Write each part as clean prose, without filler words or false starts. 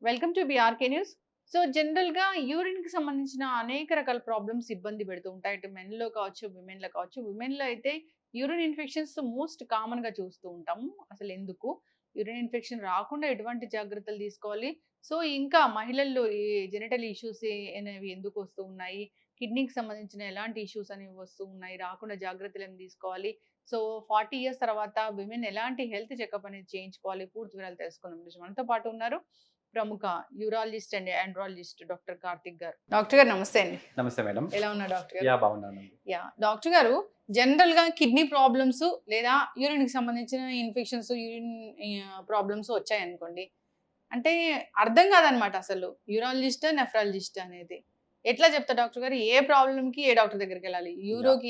Welcome to BRK news. So జనరల్‌గా యూరిన్‌కి సంబంధించిన అనేక రకాల ప్రాబ్లమ్స్ ఇబ్బంది పెడుతూ ఉంటాయి. ఇటు మెన్‌లో కావచ్చు, విమెన్‌లో కావచ్చు. విమెన్‌లో అయితే యూరిన్ ఇన్ఫెక్షన్స్ మోస్ట్ కామన్‌గా చూస్తూ ఉంటాము. అసలెందుకు? యూరిన్ ఇన్ఫెక్షన్ రాకుండా ఎటువంటి జాగ్రత్తలు తీసుకోవాలి? సో ఇంకా మహిళల్లో ఈ జెనిటల్ ఇష్యూస్ అనేవి ఎందుకు వస్తూ ఉన్నాయి? కిడ్నీకి సంబంధించిన ఎలాంటి ఇష్యూస్ అనేవి వస్తూ ఉన్నాయి? రాకుండా జాగ్రత్తలు తీసుకోవాలి? సో 40 ఇయర్స్ తర్వాత విమెన్ ఎలాంటి హెల్త్ చెకప్ అనేది చేయించుకోవాలి? పూర్తి వివరాలు తెలుసుకుందాం. ఈరోజు మనతో పాటు ఉన్నారు ప్రముఖ urologist and andrologist doctor Karthik గారు. డాక్టర్ గారు నమస్తే అండి. నమస్తే మేడం. ఎలా ఉన్నారు డాక్టర్ గారు? బాగున్నానండి. డాక్టర్ గారు, జనరల్‌గా కిడ్నీ ప్రాబ్లమ్స్ లేదా యూరిన్‌కి సంబంధించిన ఇన్ఫెక్షన్స్, యూరిన్ ప్రాబ్లమ్స్ వచ్చాయనుకోండి. అంటే అర్థం కాదనమాట అసలు. యూరాలజిస్టా, నెఫ్రాలజిస్టా అనేది. ఎట్లా చెప్తారు డాక్టర్ గారు? ఏ ప్రాబ్లమ్‌కి ఏ డాక్టర్ దగ్గరికెళ్ళాలి? యూరోకి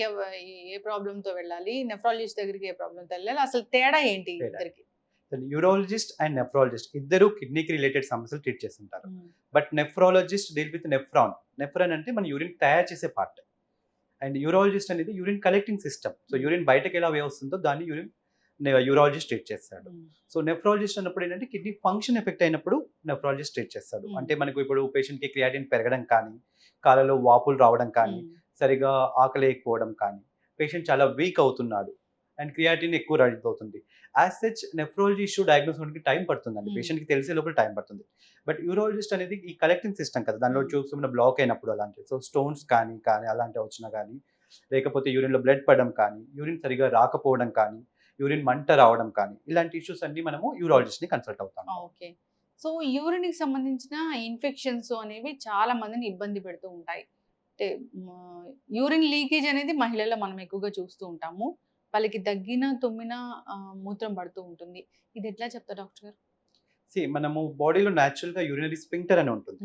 ఏ ప్రాబ్లమ్‌తో వెళ్ళాలి? నెఫ్రాలజిస్ట్ దగ్గరికి ఏ ప్రాబ్లమ్‌తో వెళ్ళాలి? అసలు తేడా ఏంటి ఇద్దరికి? యూరాలజిస్ట్ అండ్ నెఫ్రాలజిస్ట్ ఇద్దరు కిడ్నీకి రిలేటెడ్ సమస్యలు ట్రీట్ చేస్తుంటారు. హ్మ్. But nephrologist deal with nephron. Nephron అంటే మన యూరిన్ తయారు చేసే పార్ట్. అండ్ యూరాలజిస్ట్ అనేది urine collecting system. So urine బయటకి ఎలా వస్తుందో దాన్ని యూరాలజిస్ట్ ట్రీట్ చేస్తాడు. సో నెఫ్రాలజిస్ట్ అన్నప్పుడు ఏంటంటే కిడ్నీ ఫంక్షన్ ఎఫెక్ట్ అయినప్పుడు నెఫ్రాలజిస్ట్ ట్రీట్ చేస్తాడు. అంటే మనకు ఇప్పుడు పేషెంట్కి క్రియాటిన్ పెరగడం కానీ, కాళ్ళలో వాపులు రావడం కానీ, సరిగా ఆకలేయకపోవడం కానీ, పేషెంట్ చాలా వీక్ అవుతున్నాడు అండ్ క్రియాటిన్ ఎక్కువ రైజ్ అవుతుంది. As such nephrology issue diagnose అవ్వడానికి టైం పడుతుందండి. పేషెంట్కి తెలిసే లోపల టైం పడుతుంది. బట్ యూరాలజిస్ట్ అనేది ఈ కలెక్టింగ్ సిస్టమ్ కదా, దానిలో ట్యూబ్స్ ఏమైనా బ్లాక్ అయినప్పుడు అలాంటివి, సో స్టోన్స్ కానీ అలాంటివి వచ్చినా కానీ, లేకపోతే యూరిన్లో బ్లడ్ పడడం కానీ, యూరిన్ సరిగా రాకపోవడం కానీ, యూరిన్ మంట రావడం కానీ, ఇలాంటి ఇష్యూస్ అన్ని మనము యూరాలజిస్ట్ని కన్సల్ట్ అవుతాం. ఓకే. సో యూరిన్‌కి సంబంధించిన ఇన్ఫెక్షన్స్ అనేవి చాలా మందిని ఇబ్బంది పెడుతూ ఉంటాయి. అంటే యూరిన్ లీకేజ్ అనేది మహిళల్లో మనం ఎక్కువగా చూస్తూ ఉంటాము. వాళ్ళకి దగ్గిన, తుమ్మిన మూత్రం పడుతూ ఉంటుంది. ఇది ఎట్లా చెప్తారు డాక్టర్ గారు? మనము బాడీలో న్యాచురల్‌గా యూరినరీ స్ఫింక్టర్ అని ఉంటుంది.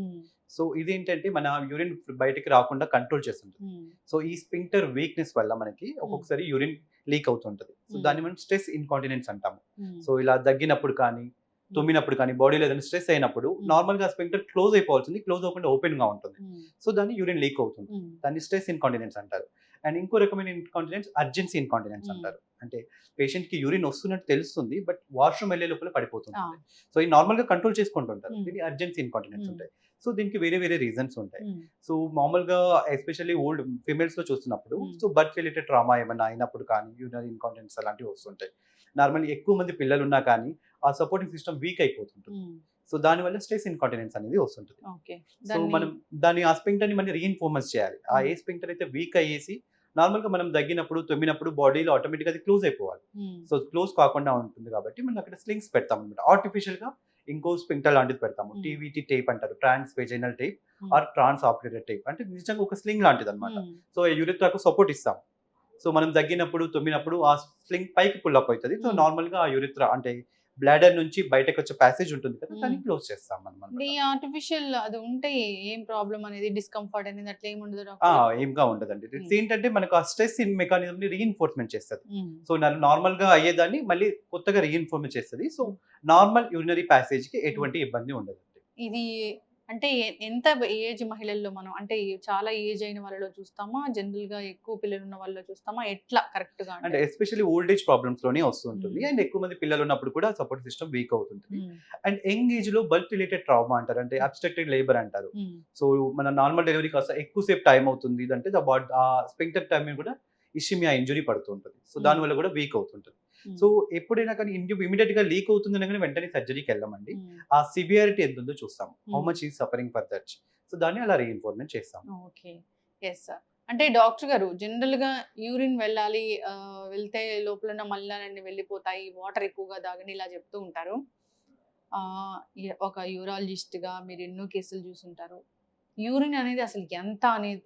సో ఇదేంటంటే మన యూరిన్ బయటికి రాకుండా కంట్రోల్ చేస్తుంటుంది. సో ఈ స్ఫింక్టర్ వీక్‌నెస్ వల్ల మనకి ఒక్కొక్కసారి యూరిన్ లీక్ అవుతుంటది. సో దాన్ని మనం స్ట్రెస్ ఇన్‌కాంటినెన్స్ అంటాము. సో ఇలా దగ్గినప్పుడు కానీ, తుమ్మినప్పుడు కానీ, బాడీలో ఏదైనా స్ట్రెస్ అయినప్పుడు నార్మల్‌గా స్ఫింక్టర్ క్లోజ్ అయిపోవాల్సింది, క్లోజ్ అవ్వకుండా ఓపెన్‌గా ఉంటుంది. సో దాన్ని యూరిన్ లీక్ అవుతుంది. దాన్ని స్ట్రెస్ ఇన్‌కాంటినెన్స్ అంటారు. అండ్ ఇంకో రకమైన ఇన్‌కాంటినెన్స్ అర్జెన్సీ ఇన్‌కాంటినెన్స్ అంటారు. అంటే పేషెంట్‌కి యూరిన్ వస్తున్నట్టు తెలుస్తుంది, బట్ వాష్‌రూమ్ వెళ్ళే లోపల పడిపోతుంటుంది. సో ఇది నార్మల్‌గా కంట్రోల్ చేసుకుంటుంటారు. దీన్ని అర్జెన్సీ ఇన్‌కాంటినెన్స్ ఉంటాయి. సో దీనికి వేరే వేరే రీజన్స్ ఉంటాయి. సో మామూలుగా ఎస్పెషల్లీ ఓల్డ్ ఫిమేల్స్‌లో చూస్తున్నప్పుడు సో బర్త్ రిలేటెడ్ ట్రామా ఏమన్నా అయినప్పుడు కానీ యూరినరీ ఇన్‌కాంటినెన్స్ అలాంటివి వస్తుంటాయి. నార్మల్లీ ఎక్కువ మంది పిల్లలు ఉన్నా కానీ ఆ సపోర్టింగ్ సిస్టమ్ వీక్ అయిపోతుంటుంది. సో దానివల్ల స్ట్రెస్ ఇన్‌కాంటినెన్స్ అనేది వస్తుంటుంది. సో మనం ఆ స్ఫింక్టర్‌ని మళ్ళీ రీఇన్ఫోర్స్ చేయాలి. ఆ ఏ స్ఫింక్టర్ అయితే వీక్ అయ్యేసి నార్మల్‌గా మనం దగ్గినప్పుడు, తుమ్మినప్పుడు బాడీలో ఆటోమేటిక్‌గా అది క్లోజ్ అయిపోవాలి. సో క్లోజ్ కాకుండా ఉంటుంది కాబట్టి మనం అక్కడ స్లింగ్స్ పెడతాం అన్నమాట. ఆర్టిఫిషియల్‌గా ఇంకో స్ఫింక్టర్ లాంటిది పెడతాము. టీవీటీ టేప్ అంటారు. Trans vaginal tape or trans operated tape. అంటే నిజంగా ఒక స్లింగ్ లాంటిదన్నమాట. సో యూరిథ్రాకు సపోర్ట్ ఇస్తాం. సో మనం దగ్గినప్పుడు, తుమ్మినప్పుడు ఆ స్లింగ్ పైకి పుల్ అప్ అవుతది. సో నార్మల్‌గా ఆ యూరిథ్రా అంటే బ్లాడర్ నుంచి బయటకొచ్చే ప్యాసేజ్ ఉంటుంది కదా, దాన్ని క్లోజ్ చేస్తాం మనం. ఈ ఆర్టిఫిషియల్ అది ఉంటే ఏం ప్రాబ్లమ్ అనేది, డిస్కంఫర్ట్ అనేది అట్లా ఏమి ఉండదు డాక్టర్? ఏంగా ఉండదండి. ఏంటంటే మనకు ఆ స్ట్రెస్ మెకానిజంని రీఇన్ఫోర్స్‌మెంట్ చేస్తది. సో నార్మల్‌గా అయ్యేదాన్ని మళ్ళీ కొత్తగా రీఇన్ఫోర్స్ చేస్తది. సో నార్మల్ యూరినరీ ప్యాసేజ్‌కి ఎటువంటి ఇబ్బంది ఉండదండి. ఇది అంటే ఎంత ఏజ్ మహిళల్లో మనం అంటే చాలా ఏజ్ అయిన వాళ్ళలో చూస్తామా? జనరల్‌గా ఎక్కువ పిల్లలు ఉన్న వాళ్ళలో చూస్తామా? ఎట్లా కరెక్ట్‌గా అంటే ఎస్పెషల్లీ ఓల్డ్ ఏజ్ ప్రాబ్లమ్స్ లోనే వస్తుంటుంది. అండ్ ఎక్కువ మంది పిల్లలు ఉన్నప్పుడు కూడా సపోర్ట్ సిస్టమ్ వీక్ అవుతుంటుంది. And young age low birth related trauma అంటారు. అంటే అబ్స్ట్రక్టెడ్ లేబర్ అంటారు. సో మన నార్మల్ డెలివరీ కాస్త ఎక్కువసేపు టైం అవుతుంది. అంటే ఆ స్ఫింక్టర్ టైం కూడా ఇషిమియా ఇంజురీ పడుతూ ఉంటుంది. సో దానివల్ల కూడా వీక్ అవుతుంటుంది. సో ఎప్పుడైనా కానీ ఇమీడియట్ గా లీక్ అవుతుంది అనగానే వెంటనే సర్జరీకి వెళ్ళమండి. ఆ సివియారిటీ ఎంత ఉందో చూస్తాం. How much is suffering for that. So దాన్ని అలా రీఇన్ఫోర్స్‌మెంట్ చేస్తాం. ఓకే. Yes sir. అంటే డాక్టర్ గారు జనరల్‌గా యూరిన్ వెళ్ళాలి, వెళ్తే లోపల ఉన్న మలినాలన్నీ వెళ్ళిపోతాయి, వాటర్ ఎక్కువగా తాగండి ఇలా చెప్తూ ఉంటారు. ఒక యూరాలజిస్ట్‌గా మీరు ఎన్నో కేసులు చూసుంటారు. యూరిన్ అనేది అసలు ఎంత అనేది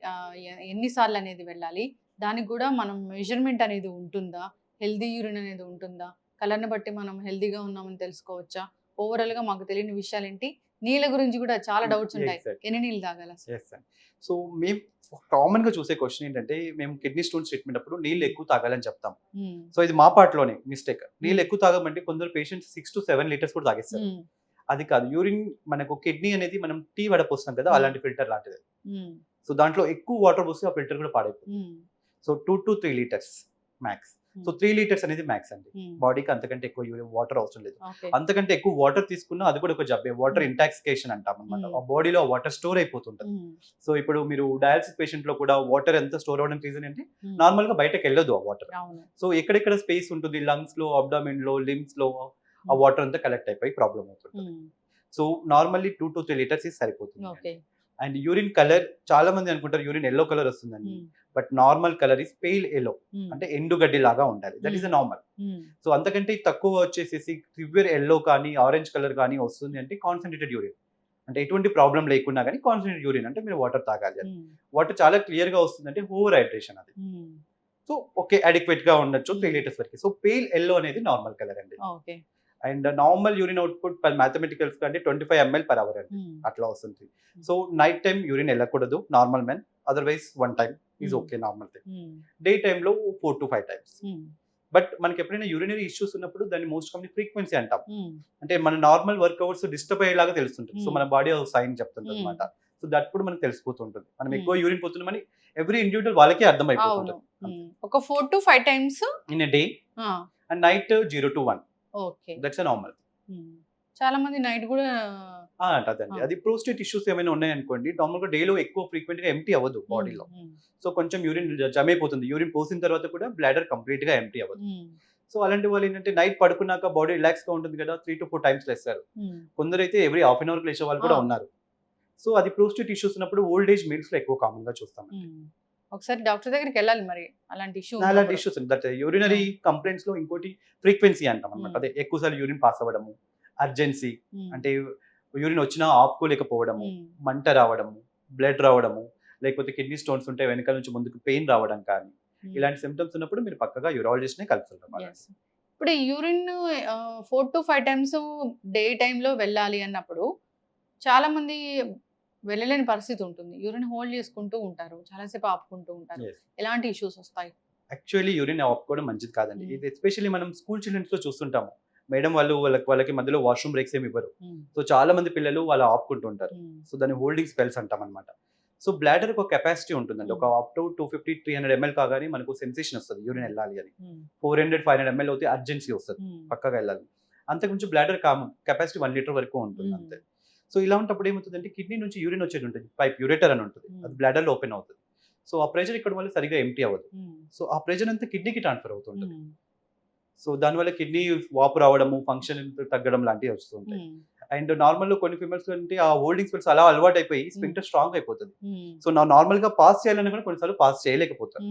ఎన్ని సార్లు అనేది వెళ్ళాలి? దానికి కూడా మనం మెజర్‌మెంట్ అనేది ఉంటుందా? హెల్తీ యూరిన్ అనేది ఉంటుందా? కలర్‌ని బట్టి మనం హెల్తీగా ఉన్నామని తెలుసుకోవచ్చా? ఓవరాల్‌గా మాకు తెలియని విషయాలేంటి? నీళ్ళ గురించి కూడా చాలా డౌట్స్ ఉంటాయి. ఎన్ని నీళ్ళు తాగాలి అసలు? సో మేము కామన్ గా చూసే క్వశ్చన్ ఏంటంటే, మేము కిడ్నీ స్టోన్స్ ట్రీట్మెంట్ అప్పుడు నీళ్ళు ఎక్కువ తాగాలని చెప్తాం. సో ఇది మా పార్ట్‌లోనే మిస్టేక్. నీళ్ళు ఎక్కువ తాగమంటే కొందరు పేషెంట్స్ 6-7 లీటర్స్ కూడా తాగేస్తారు. అది కాదు. యూరిన్ మనకు కిడ్నీ అనేది మనం టీ వడపోస్తాం కదా, అలాంటి ఫిల్టర్ లాంటిది. సో దాంట్లో ఎక్కువ వాటర్ పోస్తే ఆ ఫిల్టర్ కూడా పాడైపోతుంది. So 2-3 litres max. So 3 litres అనేది మ్యాక్స్ అండి. బాడీకి అంతకంటే ఎక్కువ వాటర్ అవసరం లేదు. ఓకే. అంతకంటే ఎక్కువ వాటర్ తీసుకున్నా అది కూడా ఒక జబ్బే. వాటర్ ఇంటాక్సికేషన్ అంటాం అనమాట. ఆ బాడీలో వాటర్ స్టోర్ అయిపోతుంటది. సో ఇప్పుడు మీరు డయాలసిస్ పేషెంట్ లో కూడా వాటర్ ఎంత స్టోర్ అవ్వడానికి రీజన్ ఏంటి, నార్మల్ గా బయటకు వెళ్ళదు ఆ వాటర్. సో ఎక్కడెక్కడ స్పేస్ ఉంటుంది, లంగ్స్ లో, అబ్డామిన్ లో, లిమ్స్ లో ఆ వాటర్ అంతా కలెక్ట్ అయిపోయి ప్రాబ్లం అవుతుంది. సో నార్మల్లీ 2 to 3 లీటర్స్ సరిపోతుంది. అండ్ యూరిన్ కలర్ చాలా మంది అనుకుంటారు యూరిన్ ఎల్లో కలర్ వస్తుందండి. But normal colour is pale yellow, అంటే ఎండుగడ్డి లాగా ఉండాలి. That is normal. సో అంతకంటే తక్కువ వచ్చేసేసి సివియర్ ఎల్లో కానీ ఆరెంజ్ కలర్ కానీ వస్తుంది అంటే కాన్సన్ట్రేటెడ్ యూరిన్, అంటే ఎటువంటి ప్రాబ్లం లేకున్నా కానీ కాన్సన్ట్రేటెడ్ యూరిన్ అంటే మీరు వాటర్ తాగాలి అని. వాటర్ చాలా క్లియర్ గా వస్తుంది అంటే ఓవర్ హైడ్రేషన్ అది. సో ఓకే, అడిక్వేట్ గా ఉండొచ్చు 3 లీటర్స్ వరకు. సో పేల్ ఎల్లో అనేది నార్మల్ కలర్ అండి. And normal urine output per మ్యాథమెటికల్స్ కంటే 25 ml per hour అండి, అట్లా వస్తుంది. సో నైట్ టైం యూరిన్ వెళ్ళకూడదు normal men, otherwise 1 time is okay normal thing. Day టైంలో 4 to 5 times. బట్ మనకి ఎప్పుడైనా యూరినరీ ఇష్యూస్ ఉన్నప్పుడు దాన్ని మోస్ట్ కామన్ ఫ్రీక్వెన్సీ అంటాం. అంటే మన నార్మల్ వర్క్ అవర్స్ డిస్టర్బ్ అయ్యేలాగా తెలుస్తుంటుంది. సో మన బాడీ సైన్ చెప్తుంటుంది అనమాట. సో దట్ కూడా మనకు తెలిసిపోతుంటుంది మనం ఎక్కువ యూరిన్ పోతున్నామని. ఎవ్రీ ఇండివిజువల్ వాళ్ళకే అర్థం అయిపోతుంది. ఒక 4 to 5 times in day and night 0 to 1. Okay, that's normal. చాలా మంది నైట్ కూడా అదండి. అది ప్రోస్టేట్ ఇష్యూస్ ఏమైనా ఉన్నాయనుకోండి, నార్మల్ గా డేలో ఎక్కువ ఫ్రీక్వెంట్ గా ఎంటీ అవ్వదు బాడీలో. సో కొంచెం యూరిన్ జమ అయిపోతుంది. యూరిన్ పోసిన తర్వాత కూడా బ్లాడర్ కంప్లీట్ గా ఎంటీ అవ్వదు. సో అలాంటి వాళ్ళు ఏంటంటే నైట్ పడుకున్నాక బాడీ రిలాక్స్ గా ఉంటుంది కదా, 3 to 4 times లేస్తారు. కొందరైతే ఎవ్రీ హాఫ్ అన్ అవర్ లేచే వాళ్ళు కూడా ఉన్నారు. సో అది ప్రోస్టేట్ ఇష్యూస్ ఉన్నప్పుడు ఓల్డ్ ఏజ్ మేల్స్ లో ఎక్కువ కామన్ గా చూస్తాం. ఒకసారి డాక్టర్ దగ్గరికి వెళ్ళాలి మరి అలాంటి ఇష్యూస్. దట్ యూరినరీ కంప్లైంట్స్ లో ఇంకోటి ఫ్రీక్వెన్సీ అంటాం అనమాట. అదే ఎక్కువసార్లు యూరిన్ పాస్ అవ్వడము, అర్జెన్సీ అంటే యూరిన్ వచ్చినా ఆపుకోలేకపోవడము, మంట రావడము, బ్లడ్ రావడము, లేకపోతే కిడ్నీ స్టోన్స్ ఉంటే వెనకాల నుంచి ముందుకు పెయిన్ రావడం కానీ, ఇలాంటి సిమ్టమ్స్ ఉన్నప్పుడు మీరు పక్కగా యూరాలజిస్ట్ నే కన్సల్ట్. ఇప్పుడు యూరిన్ 4 to 5 times డే టైంలో వెళ్ళాలి అన్నప్పుడు చాలా మంది వెళ్ళలేని పరిస్థితి ఉంటుంది. యూరిన్ హోల్డ్ చేసుకుంటూ ఉంటారు, చాలాసేపు ఆపుకుంటూ ఉంటారు. ఎలాంటి ఇష్యూస్ వస్తాయి? యాక్చువల్లీ యూరిన్ ఆపుకోవడం మంచిది కాదండి. ఇది ఎస్పెషల్లీ మనం స్కూల్ చిల్డ్రన్స్ లో చూస్తుంటాము. మేడం వాళ్ళు వాళ్ళకి మధ్యలో వాష్రూమ్ బ్రేక్స్ ఏమి ఇవ్వరు. సో చాలా మంది పిల్లలు వాళ్ళు ఆపుకుంటూ ఉంటారు. సో దాన్ని హోల్డింగ్ స్పెల్స్ అంటాం అనమాట. సో బ్లాడర్ ఒక కెపాసిటీ ఉంటుందండి. ఒక అప్ టు 250-300 ml కాగానే మనకు సెన్సేషన్ వస్తుంది యూరిన్ వెళ్ళాలి అని. 400-500 ml అయితే అర్జెన్సీ వస్తుంది, పక్కగా వెళ్ళాలి. అంతకుమించి బ్లాడర్ కెపాసిటీ 1 లీటర్ వరకు ఉంటుంది అంతే. సో ఇలా ఉన్నప్పుడు ఏమవుతుందంటే కిడ్నీ నుంచి యూరిన్ వచ్చేది ఉంటుంది, పైప్ యూరేటర్ అని ఉంటుంది, అది బ్లాడర్ లో ఓపెన్ అవుతుంది. సో ఆ ప్రెషర్ ఇక్కడ వల్ల సరిగా ఎంటీ అవ్వదు. సో ఆ ప్రెషర్ అంతా కిడ్నీకి ట్రాన్స్ఫర్ అవుతుంటుంది. సో దానివల్ల కిడ్నీ వాపు రావడము, ఫంక్షన్ తగ్గడం లాంటివి వస్తుంటాయి. అండ్ నార్మల్ లో కొన్ని ఫీమేల్స్ అంటే ఆ హోల్డింగ్ స్పెల్స్ అలా అలవాటు అయిపోయి స్పింక్టర్ స్ట్రాంగ్ అయిపోతుంది. సో నార్మల్ గా పాస్ చేయాలని కూడా కొన్నిసార్లు పాస్ చేయలేకపోతారు.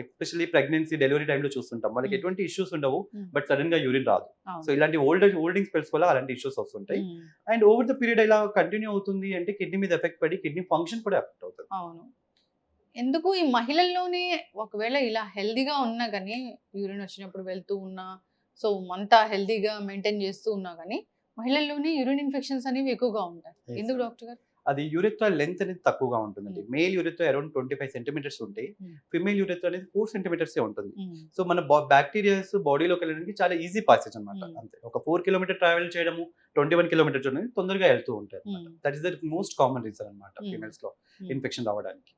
ఎస్పెషల్లీ ప్రెగ్నెన్సీ, డెలివరీ టైంలో చూస్తుంటాం. వాళ్ళకి ఎటువంటి ఇష్యూస్ ఉండవు, బట్ సడన్ గా యూరిన్ రాదు. సో ఇలాంటి హోల్డింగ్ స్పెల్స్ వల్ల అలాంటి ఇష్యూస్ వస్తుంటాయి. అండ్ ఓవర్ ద పీరియడ్ ఇలా కంటిన్యూ అవుతుంది అంటే కిడ్నీ మీద ఎఫెక్ట్ పడి కిడ్నీ ఫంక్షన్ కూడా ఎఫెక్ట్ అవుతుంది. అవును. ఎందుకు ఈ మహిళల్లోనే ఒకవేళ ఇలా హెల్దీగా ఉన్నా కానీ యూరిన్ వచ్చినప్పుడు వెళ్తూ ఉన్నా, సో అంతా హెల్దీగా మెయింటైన్ చేస్తూ ఉన్నా కానీ మహిళల్లోనే యూరిన్ ఇన్ఫెక్షన్స్ అనేవి ఎక్కువగా ఉంటాయి. ఎందుకు డాక్టర్ గారు? అది యూరిథ్రా లెంత్ అనేది తక్కువగా ఉంటుందండి. మేల్ యూరిథ్రా అరౌండ్ 25 centimeters ఉంటే, ఫిమేల్ యూరిథ్రా అనేది 4 centimeters ఉంటుంది. సో మన బ్యాక్టీరియాస్ బాడీలోకి వెళ్ళడానికి చాలా ఈజీ పాసేజ్ అనమాట. అంతే ఒక 4 kilometers ట్రావెల్ చేయడము, 21 kilometers అనేది తొందరగా వెళ్తూ ఉంటాయి. That is the most common reason అనమాట ఫిమేల్స్ లో ఇన్ఫెక్షన్ రావడానికి.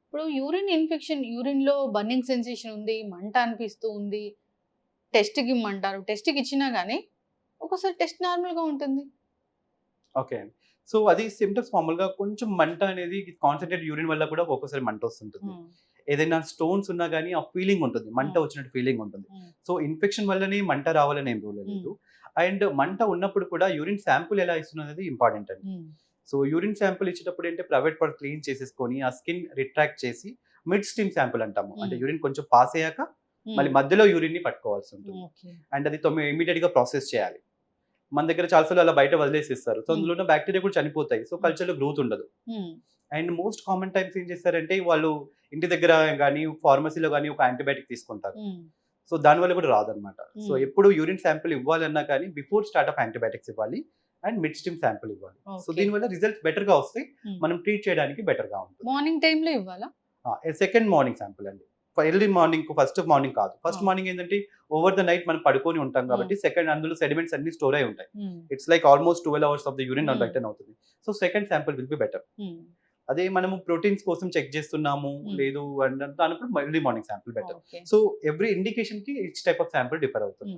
ఇప్పుడు యూరిన్ ఇన్ఫెక్షన్, యూరిన్ లో బర్నింగ్ సెన్సేషన్ ఉంది, మంట అనిపిస్తూ ఉంది, టెస్ట్ కి ఇమ్మంటారు, టెస్ట్ కి ఇచ్చినా గానీ ఒక్కోసారి టెస్ట్ నార్మల్ గా ఉంటుంది. ఓకే, సో అది సిమ్టమ్స్ మామూలుగా కొంచెం మంట అనేది కాన్సన్ట్రేటెడ్ యూరిన్ వల్ల కూడా ఒక్కొక్కసారి మంట వస్తుంటుంది. ఏదైనా స్టోన్స్ ఉన్నా కానీ ఆ ఫీలింగ్ ఉంటుంది, మంట వచ్చినట్టు ఫీలింగ్ ఉంటుంది. సో ఇన్ఫెక్షన్ వల్లనే మంట రావాలని ఏం రూల్ లేదు. అండ్ మంట ఉన్నప్పుడు కూడా యూరిన్ శాంపుల్ ఎలా ఇస్తున్నది ఇంపార్టెంట్ అండి. సో యూరిన్ శాంపుల్ ఇచ్చేటప్పుడు అంటే ప్రైవేట్ పార్ట్ క్లీన్ చేసేసుకొని ఆ స్కిన్ రిట్రాక్ట్ చేసి మిడ్ స్ట్రీమ్ శాంపుల్ అంటాము. అంటే యూరిన్ కొంచెం పాస్ అయ్యాక మళ్ళీ మధ్యలో యూరిన్ ని పట్టుకోవాల్సి ఉంటుంది. అండ్ అది ఇమీడియట్ గా ప్రాసెస్ చేయాలి. మన దగ్గర చాలాసార్లు అలా బయట వదిలేసేస్తారు. సో అందులో ఉన్న బ్యాక్టీరియా కూడా చనిపోతాయి. సో కల్చర్ లో గ్రోత్ ఉండదు. అండ్ మోస్ట్ కామన్ టైమ్స్ ఏం చేస్తారంటే వాళ్ళు ఇంటి దగ్గర కానీ ఫార్మసీలో కానీ ఒక యాంటీబయాటిక్ తీసుకుంటారు. సో దానివల్ల కూడా రాదనమాట. సో ఎప్పుడు యూరిన్ శాంపుల్ ఇవ్వాలన్నా కానీ బిఫోర్ స్టార్ట్ ఆఫ్ యాంటీబయాటిక్స్ ఇవ్వాలి అండ్ మిడ్ స్ట్రీమ్ శాంపుల్ ఇవ్వాలి. సో దీనివల్ల రిజల్ట్స్ బెటర్ గా వస్తాయి, మనం ట్రీట్ చేయడానికి బెటర్ గా ఉంటుంది. మార్నింగ్ టైంలో ఇవ్వాలా? సెకండ్ మార్నింగ్ శాంపుల్ అండి. ఎర్లీ మార్నింగ్, ఫస్ట్ మార్నింగ్ కాదు. ఫస్ట్ మార్నింగ్ ఏంటంటే ఓవర్ ద నైట్ మనం పడుకొని ఉంటాం కాబట్టి సెకండ్ అందులో సెడిమెంట్స్ అన్ని స్టోర్ అయి ఉంటాయి. It's like almost 12 hours of the urine return అవుతుంది. So second sample will be better. అదే మనము ప్రోటీన్స్ కోసం చెక్ చేస్తున్నాము Hmm. లేదు అంటే అన్నప్పుడు మళ్ళీ morning sample better. Okay. So every indication కి each type of sample differ అవుతుంది.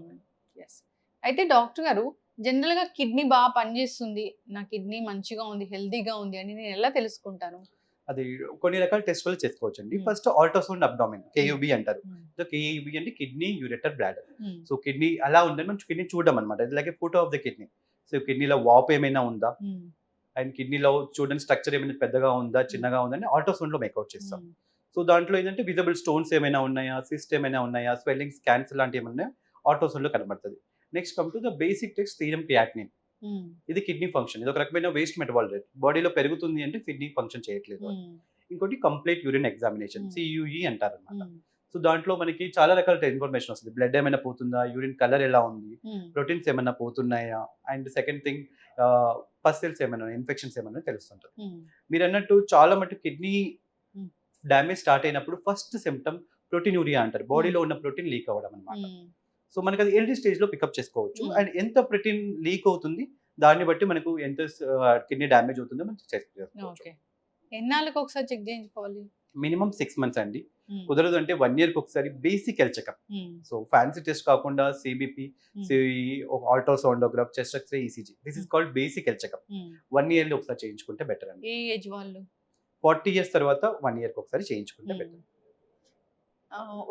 ఎస్. అయితే డాక్టర్ గారు జనరల్ గా కిడ్నీ బాగా పనిచేస్తుంది, నా కిడ్నీ మంచిగా ఉంది, హెల్తీగా ఉంది అని నేను ఎలా తెలుసుకుంటాను? అది కొన్ని రకాల టెస్ట్ వల్ల చేసుకోవచ్చు అండి. Hmm. First ultrasound abdomen KUB అంటారు. సో కేయూబీ అంటే కిడ్నీ యూరెటర్ బ్లాడర్. సో కిడ్నీ అలా ఉందని మనం కిడ్నీ చూడడం అనమాట. ఇది like photo of the kidney. So కిడ్నీలో వాపు ఏమైనా ఉందా అండ్ కిడ్నీలో చూడండి స్ట్రక్చర్ ఏమైనా పెద్దగా ఉందా చిన్నగా ఉందని ఆల్ట్రాసౌండ్ లో మేకౌట్ చేస్తాం. సో దాంట్లో ఏంటంటే విజిబుల్ స్టోన్స్ ఏమైనా ఉన్నాయా, సిస్ట్ ఏమైనా ఉన్నాయా, స్వెల్లింగ్స్, క్యాన్సర్ లాంటివి ఏమైనా ఉన్నాయా ఆల్ట్రాసౌండ్ లో కనబడుతుంది. Next come to the basic test serum creatinine. ఇది కిడ్నీ ఫంక్షన్. ఇది ఒక రకమైన వేస్ట్ మెటబాలిట్. బాడీలో పెరుగుతుంది అంటే కిడ్నీ ఫంక్షన్ చేయట్లేదు. ఇంకోటి కంప్లీట్ యూరిన్ ఎగ్జామినేషన్ సియుఈ అంటారు అనమాట. సో దాంట్లో మనకి చాలా రకాల ఇన్ఫర్మేషన్ వస్తుంది. బ్లడ్ ఏమైనా పోతుందా, యూరిన్ కలర్ ఎలా ఉంది, ప్రోటీన్స్ ఏమైనా పోతున్నాయా, అండ్ సెకండ్ థింగ్ పస్సెల్స్ ఏమైనా ఇన్ఫెక్షన్స్ ఏమైనా తెలుస్తుంటుంది. మీరు అన్నట్టు చాలా మటుకు కిడ్నీ డ్యామేజ్ స్టార్ట్ అయినప్పుడు ఫస్ట్ సిమ్టమ్ ప్రోటీన్యూరియా అంటారు. బాడీలో ఉన్న ప్రోటీన్ లీక్ అవ్వడం అనమాట. సో మనకి అది ఎర్లీ స్టేజ్ లో పికప్ చేసుకోవచ్చు. అండ్ ఎంత ప్రోటీన్ లీక్ అవుతుంది దాన్ని బట్టి మనకు ఎంత కిడ్నీ డ్యామేజ్ అవుతుందో మనం చెక్ చేసుకోవచ్చు. ఎన్నాళ్ళకి ఒకసారి చెక్ చేయించుకోవాలి? మినిమం 6 months అండి. కుదరదు అంటే 1 year కి ఒకసారి basic health checkup. So fancy test కాకుండా CBP, ultrasonograph, chest x ray, ECG, this is called basic health checkup. 1 year లో ఒకసారి చేయించుకుంటే బెటర్ అండి. ఏ ఏజ్ వాళ్ళు? 40 years తర్వాత 1 year కి ఒకసారి చేయించుకుంటే బెటర్.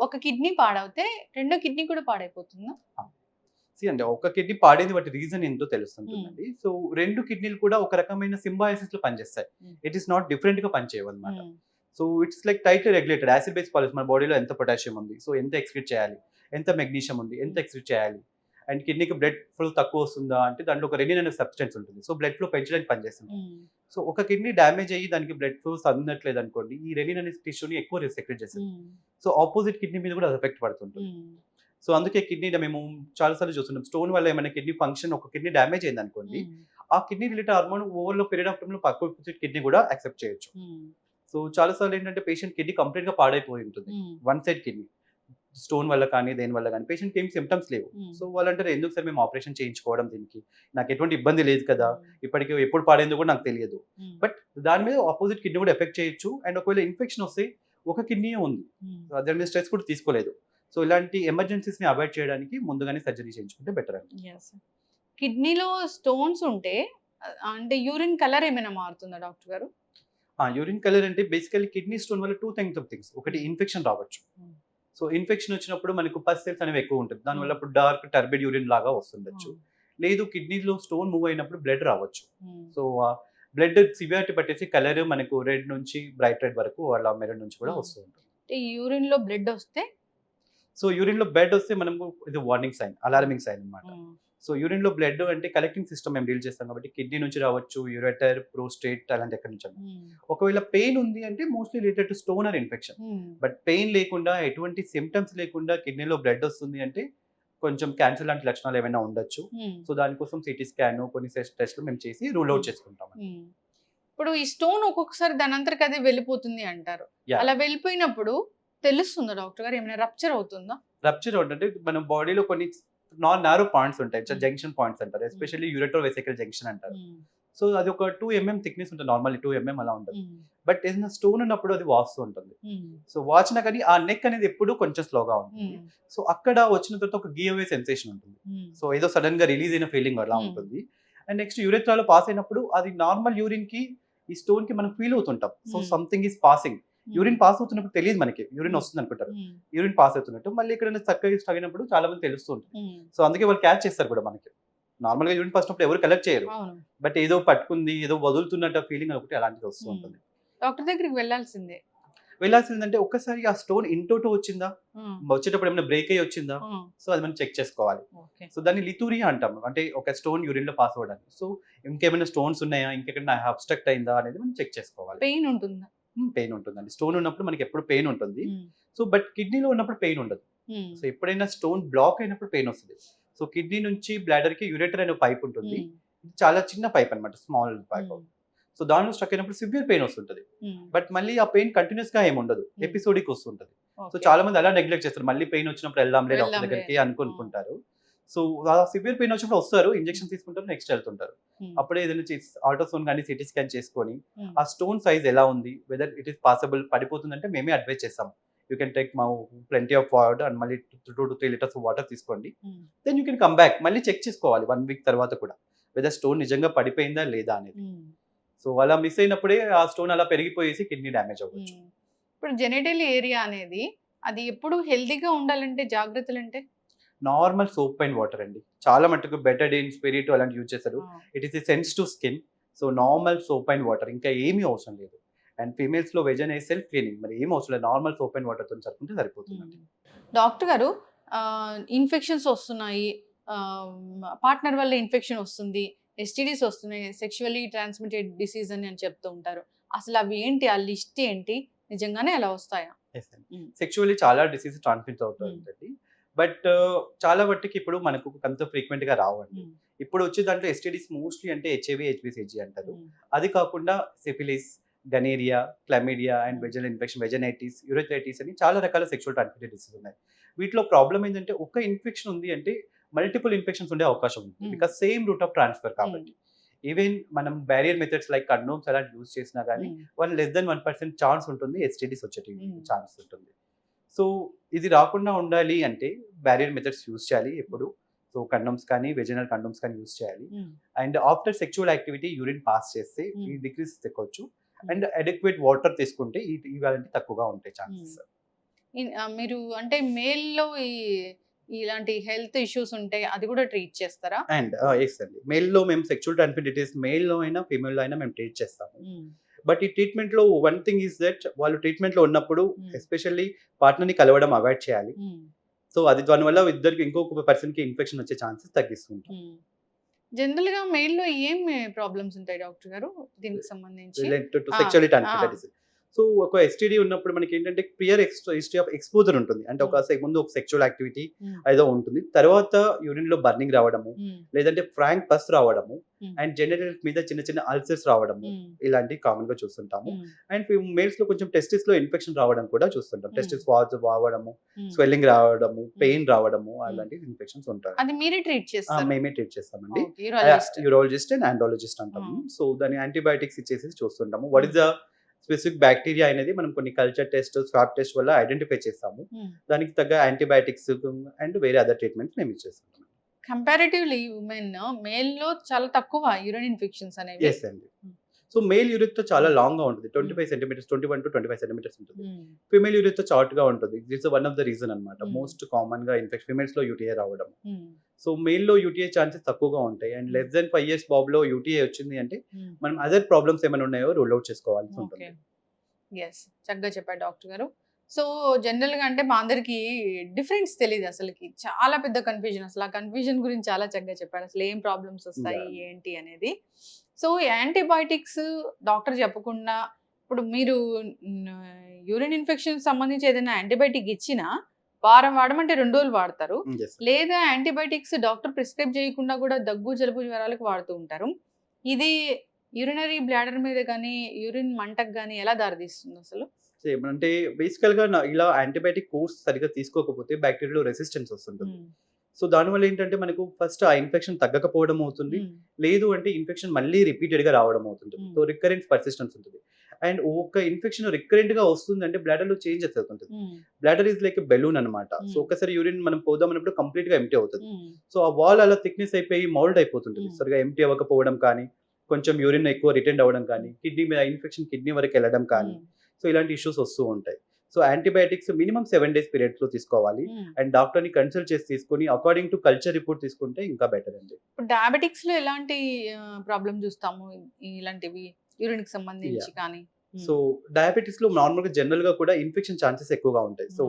ఒక కిడ్నీ పాడవుతే రెండో కిడ్నీ కూడా పాడైపోతుందా? అండి ఒక కిడ్నీ పాడేది బట్టి రీజన్ ఏంటో తెలుస్తుందండి. సో 2 కిడ్నీలు కూడా ఒక రకమైన సింబాయసిస్ లో పనిచేస్తాయి. ఇట్ ఈస్ నాట్ డిఫరెంట్ గా పనిచేయవు అనమాట. So it's like tightly regulated acid base polish. మన బాడీలో ఎంత పొటాషియం ఉంది, సో ఎంత ఎక్స్క్రీట్ చేయాలి, ఎంత మెగ్నీషియం ఉంది, ఎంత ఎక్స్క్రీట్ చేయాలి, అండ్ కిడ్నీకి బ్లడ్ ఫ్లో తక్కువ వస్తుందా అంటే దాంట్లో ఒక రెనిన్ అనే సబ్స్టెన్స్ ఉంటుంది. సో బ్లడ్ ఫ్లో పెంచడానికి పనిచేస్తుంది. సో ఒక కిడ్నీ డ్యామేజ్ అయ్యి దానికి బ్లడ్ ఫ్లో అందట్లేదు అనుకోండి, ఈ రెనిన్ అనే టిష్యూని ఎక్కువ సెక్రెట్ చేస్తుంది. సో ఆపోజిట్ కిడ్నీ మీద కూడా ఎఫెక్ట్ పడుతుంటుంది. సో అందుకే కిడ్నీ మేము చాలాసార్లు చూస్తున్నాం, స్టోన్ వల్ల ఏమైనా కిడ్నీ ఫంక్షన్, ఒక కిడ్నీ డ్యామేజ్ అయింది అనుకోండి, ఆ కిడ్నీ రిలేటెడ్ హార్మోన్ ఓవర్లో పీరియడ్ ఆఫ్ టైంలో ఆపోజిట్ కిడ్నీ కూడా యాక్సెప్ట్ చేయొచ్చు. సో చాలాసార్లు ఏంటంటే పేషెంట్ కిడ్నీ కంప్లీట్ గా పాడైపోయి ఉంటుంది, వన్ సైడ్ కిడ్నీ, స్టోన్ వల్ల కానీ దేని వల్ల కానీ. పేషెంట్కి ఏం సిమ్టమ్స్ లేవు. సో వాళ్ళంటారు ఎందుకు సార్ మేము ఆపరేషన్ చేయించుకోవడం, దీనికి నాకు ఎటువంటి ఇబ్బంది లేదు కదా, ఇప్పటికీ ఎప్పుడు పాడైందో కూడా నాకు తెలియదు. బట్ దాని మీద ఆపోజిట్ కిడ్నీ కూడా ఎఫెక్ట్ చేయొచ్చు. అండ్ ఒకవేళ ఇన్ఫెక్షన్ వస్తే ఒక కిడ్నీ ఉంది, దాని మీద స్ట్రెస్ కూడా తీసుకోలేదు. సో ఇలాంటి ఎమర్జెన్సీస్ ని అవాయిడ్ చేయడానికి ముందుగానే సర్జరీ చేయించుకుంటే బెటర్ అండి. కిడ్నీలో స్టోన్స్ ఉంటే అంటే యూరిన్ కలర్ ఏమైనా మారుతుందా డాక్టర్ గారు? యూరిన్ కలర్ అంటే బేసికల్లీ కిడ్నీ స్టోన్ వల్ల 2 థింగ్స్. ఒకటి ఇన్ఫెక్షన్ రావచ్చు. సో ఇన్ఫెక్షన్ వచ్చినప్పుడు మనకు పస్ సెల్స్ అనేవి ఎక్కువ ఉంటుంది, దానివల్ల ఇప్పుడు డార్క్ టర్బిడ్ యూరిన్ లాగా వస్తుండొచ్చు. లేదు కిడ్నీలో స్టోన్ మూవ్ అయినప్పుడు బ్లడ్ రావచ్చు. సో బ్లడ్ సివియారిటీ పట్టేసి కలర్ మనకు రెడ్ నుంచి బ్రైట్ రెడ్ వరకు వాళ్ళ మెరూన్ నుంచి కూడా వస్తూ ఉంటుంది. యూరిన్ లో బ్లడ్ వస్తే, సో యూరిన్ లో బ్లడ్ వస్తే మనకు ఇది వార్నింగ్ సైన్, అలార్మింగ్ సైన్ అన్నమాట. సో యూరిన్ లో బ్లడ్ అంటే కలెక్టింగ్ సిస్టమ్ మేము డీల్ చేస్తాం కాబట్టి కిడ్నీ నుంచి రావచ్చు, యూరెటర్, ప్రోస్టేట్, అలాంటి ఎక్కడి నుంచి. ఒకవేళ పెయిన్ ఉంది అంటే mostly related to stone or infection. But pain లేకుండా ఎటువంటి సిమ్టమ్స్ లేకుండా కిడ్నీలో బ్లడ్ వస్తుంది అంటే కొంచెం క్యాన్సర్ లాంటి లక్షణాలు ఏమైనా ఉండొచ్చు. సో దానికోసం సిటీ స్కాన్, కొన్ని టెస్ట్లు మేము చేసి రూల్ అవుట్ చేసుకుంటాం. ఇప్పుడు ఈ స్టోన్ ఒక్కొక్కసారి దాని అంతరికి అదే వెళ్ళిపోతుంది అంటారు. అలా వెళ్ళిపోయినప్పుడు తెలుస్తుందా డాక్టర్ గారు, ఏమైనా రప్చర్ అవుతుందా? రప్చర్ అంటే మన బాడీలో కొన్ని నారో పాయింట్స్ ఉంటాయి, జంక్షన్ పాయింట్స్ అంటారు, ఎస్పెషల్లీ యూరెటో వెసికల్ జంక్షన్ అంటారు. సో అది ఒక 2 mm థిక్నెస్ ఉంటుంది, నార్మల్లీ 2 mm అలా ఉంటుంది. బట్ ఏదైనా స్టోన్ ఉన్నప్పుడు అది వాస్తూ ఉంటుంది. సో వాచినా కానీ ఆ నెక్ అనేది ఎప్పుడు కొంచెం స్లోగా ఉంటుంది. సో అక్కడ వచ్చిన తర్వాత ఒక గివ్ అవే సెన్సేషన్ ఉంటుంది. సో ఏదో సడన్ గా రిలీజ్ అయిన ఫీలింగ్ అలా ఉంటుంది. అండ్ నెక్స్ట్ యూరెథ్రాలో పాస్ అయినప్పుడు అది నార్మల్ యూరిన్ కి ఈ స్టోన్ కి మనం ఫీల్ అవుతుంటాం. So something is passing. Urine pass అవుతున్నప్పుడు తెలియదు మనకి, యూరిన్ వస్తుంది అనుకుంటారు, యూరిన్ పాస్ అవుతున్నట్టు. మళ్ళీ ఇక్కడ చక్కగా తగినప్పుడు చాలా మంది తెలుస్తూ ఉంటుంది. సో అందుకే వాళ్ళు క్యాచ్ చేస్తారు కూడా. మనకి నార్మల్ గా యూరిన్ పాస్ అయినప్పుడు ఎవరు కలెక్ట్ చేయరు, బట్ ఏదో పట్టుకుంది, ఏదో వదులుతున్నట్టు ఫీలింగ్ ఒకటి అలాంటిది వస్తూ ఉంటుంది. డాక్టర్ దగ్గరికి వెళ్ళాల్సిందంటే ఒక్కసారి ఆ స్టోన్ ఇంటోటో వచ్చిందా, వచ్చేటప్పుడు ఏమైనా బ్రేక్ అయ్యి వచ్చిందా, సో అది మనం చెక్ చేసుకోవాలి. సో దాన్ని లిథూరియా అంటాము, అంటే ఒక స్టోన్ యూరిన్ లో పాస్ అవ్వడానికి. సో ఇంకేమైనా స్టోన్స్ ఉన్నాయా, ఇంకెక్కడ అబ్స్ట్రక్ట్ అయిందా అనేది మనం చెక్ చేసుకోవాలి. పెయిన్ ఉంటుందా? పెయిన్ ఉంటుందండి. స్టోన్ ఉన్నప్పుడు మనకి ఎప్పుడు పెయిన్ ఉంటుంది. సో బట్ కిడ్నీలో ఉన్నప్పుడు పెయిన్ ఉండదు. సో ఎప్పుడైనా స్టోన్ బ్లాక్ అయినప్పుడు పెయిన్ వస్తుంది. సో కిడ్నీ నుంచి బ్లాడర్ కి యూరెటర్ అనే పైప్ ఉంటుంది, చాలా చిన్న పైప్ అనమాట, స్మాల్ పైప్. సో దానిలో స్ట్రక్ అయినప్పుడు సివియర్ పెయిన్ వస్తుంటది. బట్ మళ్ళీ ఆ పెయిన్ కంటిన్యూస్ గా ఏమి ఉండదు, ఎపిసోడిక్ వస్తుంటది. సో చాలా మంది అలా నెగ్లెక్ట్ చేస్తారు, మళ్ళీ పెయిన్ వచ్చినప్పుడు వెళ్దాంలే డాక్టర్ దగ్గరికి అనుకుంటారు. సో ఆ సివియర్ పెయిన్ వచ్చినప్పుడు వస్తారు, ఇంజెక్షన్ తీసుకుంటారు, నెక్స్ట్ వెళ్తుంటారు. అప్పుడే ఏదైనా అల్ట్రాసౌండ్ కానీ సిటీ స్కాన్ చేసుకొని ఆ స్టోన్ సైజ్ ఎలా ఉంది, వెదర్ ఇట్ ఈస్ పాసిబుల్ పడిపోతుందంటే మేమే అడ్వైజ్ చేస్తాం. You can take plenty of water and మళ్ళీ 2 to 3 liters వాటర్ తీసుకోండి. Then you can come back, మళ్ళీ చెక్ చేసుకోవాలి 1 week తర్వాత కూడా వెదర్ స్టోన్ నిజంగా పడిపోయిందా లేదా అనేది. సో అలా మిస్ అయినప్పుడే ఆ స్టోన్ అలా పెరిగిపోయేసి కిడ్నీ డ్యామేజ్ అవ్వచ్చు. ఇప్పుడు జెనిటల్ ఏరియా అనేది అది ఎప్పుడు హెల్తీగా ఉండాలంటే జాగ్రత్తలు అంటే నార్మల్ సోప్ అండ్ వాటర్ అండి. చాలా మటుకు బెటడీన్, స్పిరిట్ అలాంటి యూజ్ చేస్తారు. It is a sensitive skin. So normal soap and water, ఇంకా ఏమీ అవసరం లేదు. అండ్ ఫీమేల్స్ లో వెజ్ అనేది సెల్ఫ్ క్లీనింగ్, మరి ఏం అవసరం లేదు, నార్మల్ సోప్ అండ్ వాటర్ తో సరిపోతే సరిపోతుందండి. డాక్టర్ గారు ఇన్ఫెక్షన్స్ వస్తున్నాయి, పార్ట్నర్ వల్ల ఇన్ఫెక్షన్ వస్తుంది, ఎస్టీడీస్ వస్తున్నాయి, సెక్షువల్లీ ట్రాన్స్మిటెడ్ డిసీజ్ అని చెప్తూ ఉంటారు. అసలు అవి ఏంటి, ఆ లిస్ట్ ఏంటి, నిజంగానే అలా వస్తాయా? సెక్షువల్లీ చాలా డిసీజ్ ట్రాన్స్మిట్ అవుతుందండి. బట్ చాలా మట్టుకి ఇప్పుడు మనకు అంత ఫ్రీక్వెంట్ గా రావండి. ఇప్పుడు వచ్చే దాంట్లో ఎస్టీడీస్ మోస్ట్లీ అంటే హెచ్ఐవి, హెచ్బిసిజి అంటారు. అది కాకుండా syphilis, gonorrhoea, chlamydia and vaginal infection, vaginitis, urethritis అని చాలా రకాల సెక్షువల్ ట్రాన్స్మిటెడ్ డిసీజ్ ఉన్నాయి. వీటిలో ప్రాబ్లం ఏంటంటే ఒక ఇన్ఫెక్షన్ ఉంది అంటే మల్టిపుల్ ఇన్ఫెక్షన్స్ ఉండే అవకాశం ఉంది, because same root of transfer కాబట్టి. ఈవెన్ మనం బ్యారియర్ మెథడ్స్ లైక్ కండోమ్స్ అలా యూజ్ చేసినా కానీ లెస్ దెన్ 1% ఛాన్స్ ఉంటుంది ఎస్టీడీస్ వచ్చేటివి ఛాన్స్ ఉంటుంది. సో ఇది రాకుండా ఉండాలి అంటే బ్యారియర్ మెథడ్స్ యూజ్ చేయాలి ఎప్పుడు. సో కండోమ్స్ కానీ వెజినల్ కండోమ్స్ కానీ యూజ్ చేయాలి. And after sexual activity urine pass చేస్తే ఈ డిక్రీస్ తెక్కొచ్చు. అండ్ అడెక్వేట్ వాటర్ తీసుకుంటే ఇవాళ తక్కువగా ఉంటాయి ఛాన్సెస్. మీరు అంటే మేల్లో ఇలాంటి హెల్త్ ఇష్యూస్ ఉంటే అది కూడా ట్రీట్ చేస్తారా? అండ్ ఎస్ అండి, మేల్ లో మేము సెక్షువల్ ట్రాన్స్మిటెడ్ మేల్ లో అయినా ఫీమేల్ లో అయినా మేము ట్రీట్ చేస్తాము. బట్ ఈ ట్రీట్మెంట్ లో వన్ థింగ్ ఈస్ దట్ వాళ్ళు ట్రీట్మెంట్ లో ఉన్నప్పుడు ఎస్పెషల్లీ పార్ట్నర్ ని కలవడం అవాయిడ్ చేయాలి. సో అది దానివల్ల ఇద్దరికి ఇంకొక పర్సన్ కి ఇన్ఫెక్షన్ వచ్చే ఛాన్సెస్ తగ్గిస్తుంటాం. జనరల్ గా మెయిల్ లో ఏం ప్రాబ్లమ్స్ ఉంటాయి డాక్టర్ గారు దీనికి సంబంధించి? Related to sexually transmitted disease. So ఒక ఎస్టీడీ ఉన్నప్పుడు మనకి ఏంటంటే క్లియర్ హిస్టరీ ఆఫ్ ఎక్స్పోజర్ ఉంటుంది. అంటే ముందు ఒక సెక్షువల్ యాక్టివిటీ ఏదో ఉంటుంది, తర్వాత యూరిన్ లో బర్నింగ్ రావడము, లేదంటే ఫ్రాంక్ పస్ రావడము, అండ్ జెనిటల్ మీద చిన్న చిన్న అల్సర్స్ రావడము, ఇలాంటివి కామన్ గా చూస్తుంటాము. అండ్ మేల్స్ లో కొంచెం టెస్టిస్ లో ఇన్ఫెక్షన్ రావడం కూడా చూస్తుంటాం. టెస్టిస్ వాల్స్ రావడము, స్వెల్లింగ్ రావడము, పెయిన్ రావడము, అలాంటి ఇన్ఫెక్షన్స్ ఉంటాయి. అది మీరే ట్రీట్ చేస్తారు? మేమే ట్రీట్ చేస్తామండి. యూరాలజిస్ట్ అండ్ ఆండాలజిస్ట్ అంటాము. సో దాని యాంటీబయాటిక్స్ ఇచ్చేసి చూస్తుంటాము. What is the specific bacteria అనేది మనం కొన్ని కల్చర్ టెస్ట్, స్వాబ్ టెస్ట్ వల్ల ఐడెంటిఫై చేస్తాము. దానికి తగ్గ యాంటీబయాటిక్స్ అండ్ వేరే అదర్ ట్రీట్మెంట్స్ మేము ఇచ్చేస్తాం. కంపారిటివ్లీ ఉమెన్ మేల్ లో చాలా తక్కువ యూరిన్ ఇన్ఫెక్షన్స్ అనేవి. ఎస్ అండి. సో మేల్ యూరిథ్రా చాలా లాంగ్ గా ఉంటుంది, 25 సెంటీమీటర్స్, 21 to 25 సెంటీమీటర్స్ ఉంటుంది. ఫీమేల్ యూరిథ్రా షార్ట్ గా ఉంటుంది. This one of the reason అన్నమాట. మోస్ట్ కామన్ గా ఇన్ఫెక్షన్ ఫీమేల్స్ లో యూటీఐ రావడం. సో మేల్ లో యూటీఐ ఛాన్సెస్ తక్కువగా ఉంటాయి. And less than 5 years Bob లో యూటీఐ వచ్చింది అంటే మనం అదర్ ప్రాబ్లమ్స్ ఏమైనా ఉన్నాయో రూల్ అవుట్ చేసుకోవాల్సి ఉంటుంది. ఎస్, చక్కగా చెప్పారు డాక్టర్ గారు. సో జనరల్ గా అంటే మా అందరికి డిఫరెన్స్ తెలియదు అసలుకి, చాలా పెద్ద కన్ఫ్యూజన్. అసలు ఆ కన్ఫ్యూజన్ గురించి చాలా చక్కగా చెప్పారు, అసలు ఏం ప్రాబ్లమ్స్ వస్తాయి ఏంటి అనేది. సో యాంటీబయాటిక్స్ డాక్టర్ చెప్పకుండా ఇప్పుడు మీరు యూరిన్ ఇన్ఫెక్షన్ సంబంధించి ఏదైనా యాంటీబయాటిక్ ఇచ్చినా వారం వాడమంటే 2 రోజులు వాడతారు, లేదా యాంటీబయాటిక్స్ డాక్టర్ ప్రిస్క్రైబ్ చేయకుండా కూడా దగ్గు, జలుబు, జ్వరాలకు వాడుతూ ఉంటారు. ఇది యూరినరీ బ్లాడర్ మీద కానీ యూరిన్ మంటకు కానీ ఎలా దారితీస్తుంది అసలు? అంటే బేసికల్ గా ఇలా యాంటీబయాటిక్ కోర్స్ సరిగ్గా తీసుకోకపోతే బ్యాక్టీరియాలో రెసిస్టెన్స్ వస్తుంటుంది. సో దానివల్ల ఏంటంటే మనకు ఫస్ట్ ఆ ఇన్ఫెక్షన్ తగ్గకపోవడం అవుతుంది, లేదు అంటే ఇన్ఫెక్షన్ మళ్ళీ రిపీటెడ్ గా రావడం అవుతుంది. సో రికరెంట్ పర్సిస్టెన్స్ ఉంటుంది. అండ్ ఒక ఇన్ఫెక్షన్ రికరెంట్ గా వస్తుంది అంటే బ్లాడర్ లో చేంజెస్ అవుతుంటుంది. బ్లాడర్ ఈజ్ లైక్ బెలూన్ అనమాట. సో ఒకసారి యూరిన్ మనం పోదాం అన్నప్పుడు కంప్లీట్ గా ఎంటీ అవుతుంది. సో ఆ వాల్ అలా థిక్నెస్ అయిపోయి మౌల్డ్ అయిపోతుంటుంది. సరిగా ఎంటీ అవ్వకపోవడం కానీ, కొంచెం యూరిన్ ఎక్కువ రిటెండ్ అవ్వడం కానీ, కిడ్నీ మీద ఇన్ఫెక్షన్ కిడ్నీ వరకు వెళ్ళడం కానీ, సో ఇలాంటి ఇష్యూస్ వస్తూ ఉంటాయి. So antibiotics minimum 7 days periods లో తీసుకోవాలి. అండ్ డాక్టర్ ని కన్సల్ట్ చేసి తీసుకొని అకార్డింగ్ టు కల్చర్ రిపోర్ట్ తీసుకుంటే ఇంకా బెటర్ అండి. డయాబెటిక్స్ లో ఎలాంటి ప్రాబ్లం చూస్తాము ఇలాంటివి యూరిన్ కి సంబంధించి కానీ? సో డయాబెటిక్స్ లో నార్మల్ గా జనరల్ గా కూడా ఇన్ఫెక్షన్ ఛాన్సెస్ ఎక్కువగా ఉంటాయి. సో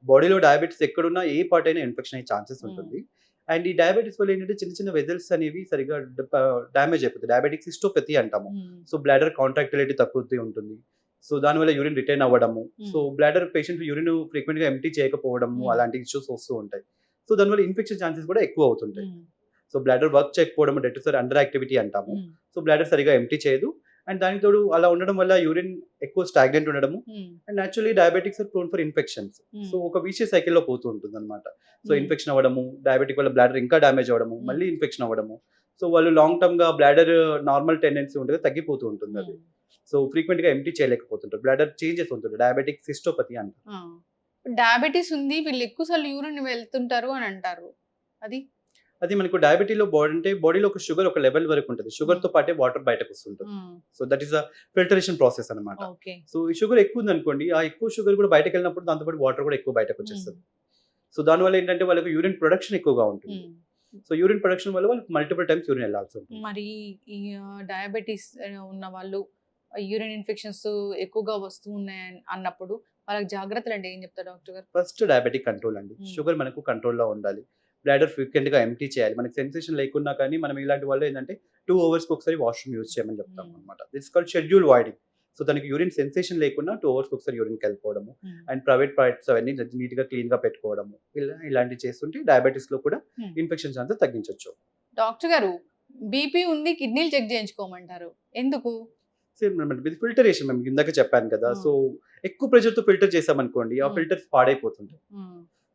బాడీలో డయాబెటిస్ ఎక్కడున్నా ఏ పార్ట్ అయినా ఇన్ఫెక్షన్ అయ్యే ఛాన్సెస్ ఉంటుంది. అండ్ ఈ డయాబెటిస్ వల్ల ఏంటంటే చిన్న చిన్న వెజల్స్ అనేవి సరిగా డ్యామేజ్ అయిపోతుంది. డయాబెటిక్ సిస్టోపతి అంటాము. సో బ్లాడర్ కాంట్రాక్టిలిటీ తక్కువ ఉంటుంది. సో దానివల్ల యూరిన్ రిటైన్ అవ్వడము, so bladder patient urine frequent గా ఎంటీ చేయకపోవడము, అలాంటి ఇష్యూస్ వస్తూ ఉంటాయి. సో దానివల్ల ఇన్ఫెక్షన్ ఛాన్సెస్ కూడా ఎక్కువ అవుతుంటాయి. సో బ్లాడర్ వర్క్ చేయకపోవడం, అండర్ యాక్టివిటీ అంటాము. సో బ్లాడర్ సరిగా ఎంటీ చేయదు అండ్ దానికి తోడు అలా ఉండడం వల్ల యూరిన్ ఎక్కువ స్టాగ్నెంట్ ఉండడము, and actually diabetics are prone for infections. So ఒక విషియస్ సైకిల్లో పోతూ ఉంటుంది అనమాట. సో ఇన్ఫెక్షన్ అవ్వడము, డయాబెటిక్ వల్ల బ్లాడర్ ఇంకా డ్యామేజ్ అవ్వడము, మళ్ళీ ఇన్ఫెక్షన్ అవ్వడము. సో వాళ్ళు లాంగ్ టర్మ్ గా బ్లాడర్ నార్మల్ టెండెన్సీ ఉంటుంది, తగ్గిపోతూ ఉంటుంది అది. సో ఫ్రీక్వెంట్ గా ఎంటీ చేయలేకపోతుంటారు, బ్లాడర్ చేంజెస్ ఉంటుంది, డయాబెటిక్ సిస్టోపతి అంటారు. డయాబెటీస్ ఉంది, వీళ్ళు ఎక్కువసార్లు యూరిన్ వెళ్తుంటారు అని అంటారు. అది మనకు డయాబెటీలో బాడీలో ఒక షుగర్ ఒక లెవెల్ వరకు ఉంటుంది, షుగర్ తో పాటే వాటర్ బయటకు వస్తుంటుంది. So that is a filtration process అనమాట. సో ఈ షుగర్ ఎక్కువ ఉంది అనుకోండి, ఆ ఎక్కువ షుగర్ కూడా బయటకు వెళ్ళినప్పుడు దాంతోపాటు వాటర్ కూడా ఎక్కువ బయటకు వచ్చేస్తుంది. సో దానివల్ల ఏంటంటే వాళ్ళకి యూరిన్ ప్రొడక్షన్ ఎక్కువగా ఉంటుంది. సో యూరిన్ ప్రొడక్షన్ వల్ల వాళ్ళకి మల్టిపుల్ టైమ్స్ యూరిన్ వెళ్ళాల్సి ఉంటుంది. మరి ఈ డయాబెటీస్ ఉన్న వాళ్ళు యూరిన్ ఇన్ఫెక్షన్స్ ఎక్కువగా వస్తూ ఉన్నాయి అన్నప్పుడు వాళ్ళకి జాగ్రత్తలు అంటే ఏం చెప్తారు డాక్టర్ గారు? ఫస్ట్ డయాబెటిక్ కంట్రోల్ అండి. షుగర్ మనకు కంట్రోల్లో ఉండాలి, బ్లాడర్ ఫ్రీక్వెంట్ గా ఎంటీ చేయాలి. మనకి సెన్సేషన్ లేకున్నా కానీ మనం ఇలాంటి వాళ్ళు ఏంటంటే 2 hours ఒకసారి వాష్రూమ్ యూజ్ చేయమని చెప్తాం అనమాట. That's called schedule voiding. So దానికి యూరిన్ సెన్సేషన్ లేకున్నా 2 hours ఒకసారి యూరిన్కి వెళ్ళిపోవడము, అండ్ ప్రైవేట్ పార్ట్స్ అవన్నీ నీట్ గా క్లీన్ గా పెట్టుకోవడము, ఇలాంటివి చేస్తుంటే డయాబెటీస్ లో కూడా ఇన్ఫెక్షన్స్ అంతా తగ్గించవచ్చు. డాక్టర్ గారు, బీపీ ఉంది, కిడ్నీలు చెక్ చేయించుకోమంటారు, ఎందుకు? ఫిల్టరేషన్ మేము ఇందాక చెప్పాను కదా. సో ఎక్కువ ప్రెషర్ తో ఫిల్టర్ చేసామనుకోండి, ఆ ఫిల్టర్స్ పాడైపోతుంటాయి.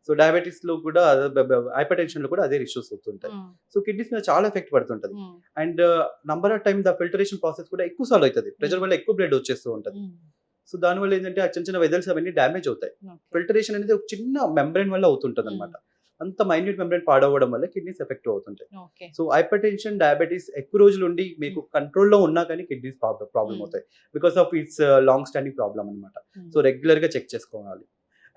సో డయాబెటీస్ లో కూడా, హైపర్ టెన్షన్ లో కూడా అదే ఇష్యూస్ అవుతుంటాయి. సో కిడ్నీస్ మీద చాలా ఎఫెక్ట్ పడుతుంటది. And number of time the filtration process కూడా ఎక్కువ సార్లు అవుతుంది, ప్రెషర్ వల్ల ఎక్కువ బ్లడ్ వచ్చేస్తూ ఉంటుంది. సో దానివల్ల ఏంటంటే ఆ చిన్న చిన్న వెజల్స్ అవన్నీ డ్యామేజ్ అవుతాయి. ఫిల్టరేషన్ అనేది ఒక చిన్న మెంబ్రెయిన్ వల్ల అవుతుంటది అనమాట. అంత మైన్యూట్ మెంబ్రెయిన్ పాడవడం వల్ల కిడ్నీస్ ఎఫెక్ట్ అవుతుంటాయి. సో హైపర్ టెన్షన్, డయాబెటీస్ ఎక్కువ రోజులు ఉండి మీకు కంట్రోల్లో ఉన్నా కానీ కిడ్నీస్ ప్రాబ్లం అవుతాయి, because of it's long standing problem అనమాట. సో రెగ్యులర్ గా చెక్ చేసుకోవాలి.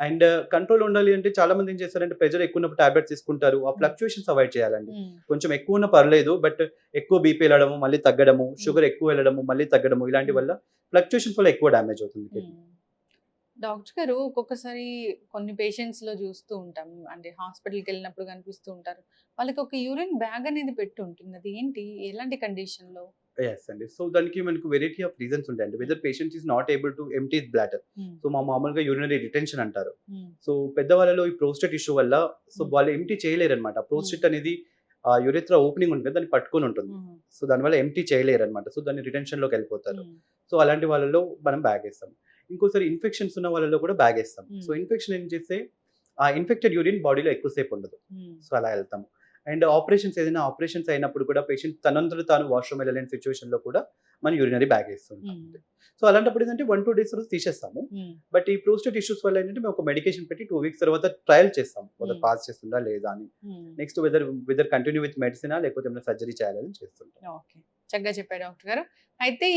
అండ్ కంట్రోల్ ఉండాలి అంటే చాలా మంది ఏం చేస్తారంటే ప్రెషర్ ఎక్కువ ఉన్నప్పుడు టాబ్లెట్స్ తీసుకుంటారు, ఆ ఫ్లక్చుయేషన్స్ అవాయిడ్ చేయాలండి. కొంచెం ఎక్కువ ఉన్న పర్లేదు, బట్ ఎక్కువ బీపీ వెళ్ళడము మళ్ళీ తగ్గడము, షుగర్ ఎక్కువ వెళ్ళడము మళ్ళీ తగ్గడము, ఇలాంటి వల్ల ఫ్లక్చుయేషన్స్ వల్ల ఎక్కువ డ్యామేజ్ అవుతుంది. డాక్టర్ గారు, ఒక్కొక్కసారి కొన్ని పేషెంట్స్ లో చూస్తూ ఉంటాం, అంటే హాస్పిటల్కి వెళ్ళినప్పుడు కనిపిస్తూ ఉంటారు, వాళ్ళకి ఒక యూరిన్ బ్యాగ్ అనేది పెట్టి ఉంటుంది, అది ఏంటి, ఎలాంటి కండిషన్ లో? ఎస్ అండి. సో దానికి మనకు వెరైటీ ఆఫ్ రీజన్స్ ఉంటాయండి. Whether patient is not able to empty bladder, so మామూలుగా యూరినరీ రిటెన్షన్ అంటారు. సో పెద్దవాళ్ళలో ఈ ప్రోస్టేట్ ఇష్యూ వల్ల సో వాళ్ళు ఎంప్టీ చేయలేరు అనమాట. ప్రోస్టేట్ అనేది యూరిత్రా ఓపెనింగ్ ఉంటుంది, దాన్ని పట్టుకొని ఉంటుంది. సో దానివల్ల ఎంప్టీ చేయలేరు అనమాట. సో దాన్ని రిటెన్షన్ లోకి వెళ్ళిపోతారు. సో అలాంటి వాళ్ళలో మనం బ్యాగ్ వేస్తాం. ఇంకోసారి ఇన్ఫెక్షన్స్ ఉన్న వాళ్ళలో కూడా బ్యాగ్ వేస్తాం. సో ఇన్ఫెక్షన్ ఏం చేస్తే ఆ ఇన్ఫెక్టెడ్ యూరిన్ బాడీలో ఎక్కువసేపు ఉండదు, సో అలా వెళ్తాము. అండ్ ఏదైనా ఆపరేషన్స్ అయినప్పుడు కూడా పేషెంట్ తనంతట తాను వాష్రూమ్ వెళ్ళలేని సిచ్యువేషన్ లో కూడా మనం యూరినరీ బ్యాగ్ వేస్తుంటాం. సో అలాంటప్పుడు ఏంటంటే 1-2 days తర్వాత తీసేస్తాము. బట్ ఈ ప్రోస్టేట్ ఇష్యూస్ వల్ల ఏంటంటే మేము ఒక మెడికేషన్ పెట్టి 2 weeks తర్వాత ట్రయల్ చేస్తాం, వెదర్ పాస్ చేస్తుందా లేదా అని. నెక్స్ట్ వెదర్ కంటిన్యూ విత్ మెడిసినా లేకపోతే ఏమైనా సర్జరీ చేయాలని చేస్తుంటాం. ఓకే, చక్కగా చెప్పారు డాక్టర్ గారు. అయితే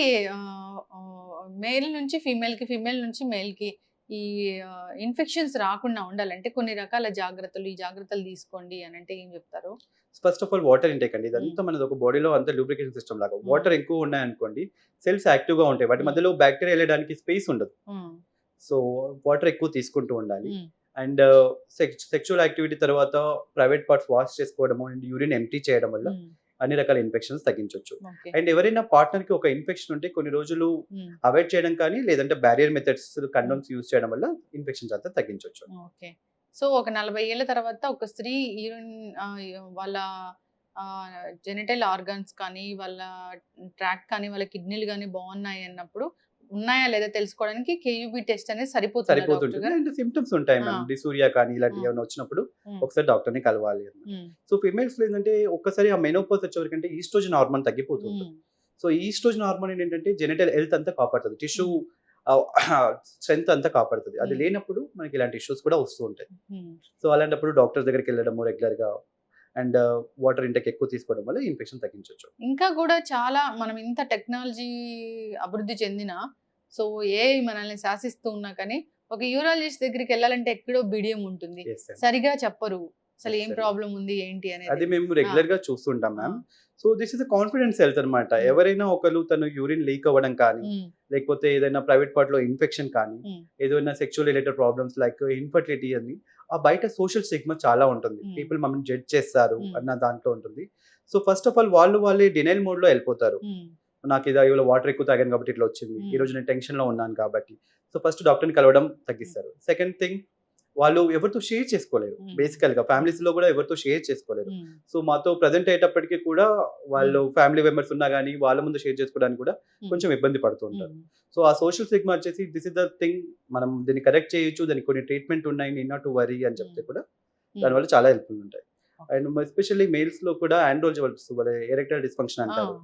మేల్ నుంచి ఫీమేల్ కి, ఫీమేల్ నుంచి మేల్ కి ఈ ఇన్ఫెక్షన్స్ రాకుండా ఉండాలంటే కొన్ని రకాల జాగ్రత్తలు, ఈ జాగ్రత్తలు తీసుకోండి అని అంటే ఏం చెప్తారు? First of all water intake అండి. ఇదంతా మనది ఒక బాడీలో అంతా లూబ్రికేషన్ సిస్టమ్ లాగా. వాటర్ ఎక్కువ ఉన్నాయనుకోండి, సెల్స్ యాక్టివ్ గా ఉంటాయి, వాటి మధ్యలో బ్యాక్టీరియా వెళ్ళడానికి స్పేస్ ఉండదు. సో వాటర్ ఎక్కువ తీసుకుంటూ ఉండాలి. అండ్ సెక్షువల్ యాక్టివిటీ తర్వాత ప్రైవేట్ పార్ట్స్ వాష్ చేసుకోవడము అండ్ యూరిన్ ఎంప్టీ చేయడం వల్ల అన్ని రకాల ఇన్ఫెక్షన్స్ తగ్గించవచ్చు. అండ్ ఎవరైనా పార్ట్నర్ కి ఒక ఇన్ఫెక్షన్ ఉంటే కొన్ని రోజులు అవాయిడ్ చేయడం కానీ, లేదంటే బ్యారియర్ మెథడ్స్, కండోమ్స్ యూజ్ చేయడం వల్ల ఇన్ఫెక్షన్స్ అంతా తగ్గించవచ్చు. ఓకే. సో ఒక 40 ఏళ్ల తర్వాత ఒక స్త్రీ యూరిన్ వాళ్ళ జెనిటల్ ఆర్గాన్స్ కానీ, వాళ్ళ ట్రాక్ కానీ, వాళ్ళ కిడ్నీలు కానీ బాగున్నాయి అన్నప్పుడు ఉన్నాయా లేదా తెలుసుకోవడానికి కేయూబీ టెస్ట్ అనేది సరిపోతుంటుంది. అండ్ సిమ్టమ్స్ ఉంటాయి మేడం, డిసూరియా కానీ ఇలాంటి ఏమైనా వచ్చినప్పుడు ఒకసారి డాక్టర్ ని కలవాలి. సో ఫిమేల్స్ లో ఏంటంటే ఒక్కసారి ఆ మెనోపాజ్ వచ్చేవరకంటే ఈస్ట్రోజన్ హార్మోన్ తగ్గిపోతుంది. సో ఈస్ట్రోజన్ హార్మోన్ ఏంటంటే జెనిటల్ హెల్త్ అంతా కాపాడుతుంది, టిష్యూ స్ట్రెంత్ అంతా కాపాడుతుంది. అది లేనప్పుడు మనకి ఇలాంటి ఇష్యూస్ కూడా వస్తూ ఉంటాయి. సో అలాంటప్పుడు డాక్టర్ దగ్గరికి వెళ్ళడము రెగ్యులర్ గా, అండ్ వాటర్ ఇంటేక్ ఎక్కువ తీసుకోవడం వల్ల ఇన్ఫెక్షన్ తగ్గించవచ్చు. ఇంకా కూడా చాలా మనం ఇంత టెక్నాలజీ అభివృద్ధి చెందిన, సో మనల్ని శాసిస్తూ ఉన్నా కానీ ఒక యూరాలజిస్ట్ దగ్గరికి వెళ్ళాలంటే ఎక్కడో బిడియం ఉంటుంది, సరిగా చెప్పరు అసలు ఏం ప్రాబ్లం ఉంది ఏంటి అనేది. అది మేము రెగ్యులర్ గా చూస్తుంటాం ma'am. So this is confidence health అనమాట. ఎవరైనా ఒకరు తను యూరిన్ లీక్ అవ్వడం కానీ, లేకపోతే ఏదైనా ప్రైవేట్ పార్ట్ లో ఇన్ఫెక్షన్ కానీ, ఏదైనా sexual related problems like infertility అని, ఆ బయట సోషల్ స్టిగ్మా చాలా ఉంటుంది, పీపుల్ మమ్మల్ని జడ్జ్ చేస్తారు అన్న దాంట్లో ఉంటుంది. సో ఫస్ట్ ఆఫ్ ఆల్ వాళ్ళే డినైల్ మోడ్ లో వెళ్ళిపోతారు. నాకు ఇవాళ వాటర్ ఎక్కువ తాగాను కాబట్టి ఇట్లా వచ్చింది, ఈ రోజు నేను టెన్షన్ లో ఉన్నాను కాబట్టి. సో ఫస్ట్ డాక్టర్ని కలవడం తగ్గిస్తారు. సెకండ్ థింగ్, వాళ్ళు ఎవరితో షేర్ చేసుకోలేరు. బేసికల్‌గా ఫ్యామిలీస్‌లో కూడా ఎవరితో షేర్ చేసుకోలేరు. సో మాతో ప్రెజెంట్ అయ్యేటప్పటికి కూడా వాళ్ళు ఫ్యామిలీ మెంబర్స్ ఉన్నా గానీ, వాళ్ళ ముందు షేర్ చేసుకోవడానికి కూడా కొంచెం ఇబ్బంది పడుతూ ఉంటారు. సో ఆ సోషల్ స్టిగ్మా వచ్చేసి దిస్ ఇస్ ద థింగ్, మనం దీన్ని కరెక్ట్ చేయొచ్చు, దానికి కొన్ని ట్రీట్మెంట్ ఉన్నాయి, నీడ్ నాట్ టు వరీ అని చెప్తే కూడా దానివల్ల చాలా హెల్ప్‌ఫుల్ ఉంటాయి. అండ్ ఎస్పెషల్లీ మేల్స్‌లో కూడా ఆండ్రోజెవల్స్, ఎరెక్టైల్ డిస్‌ఫంక్షన్ అంటారు.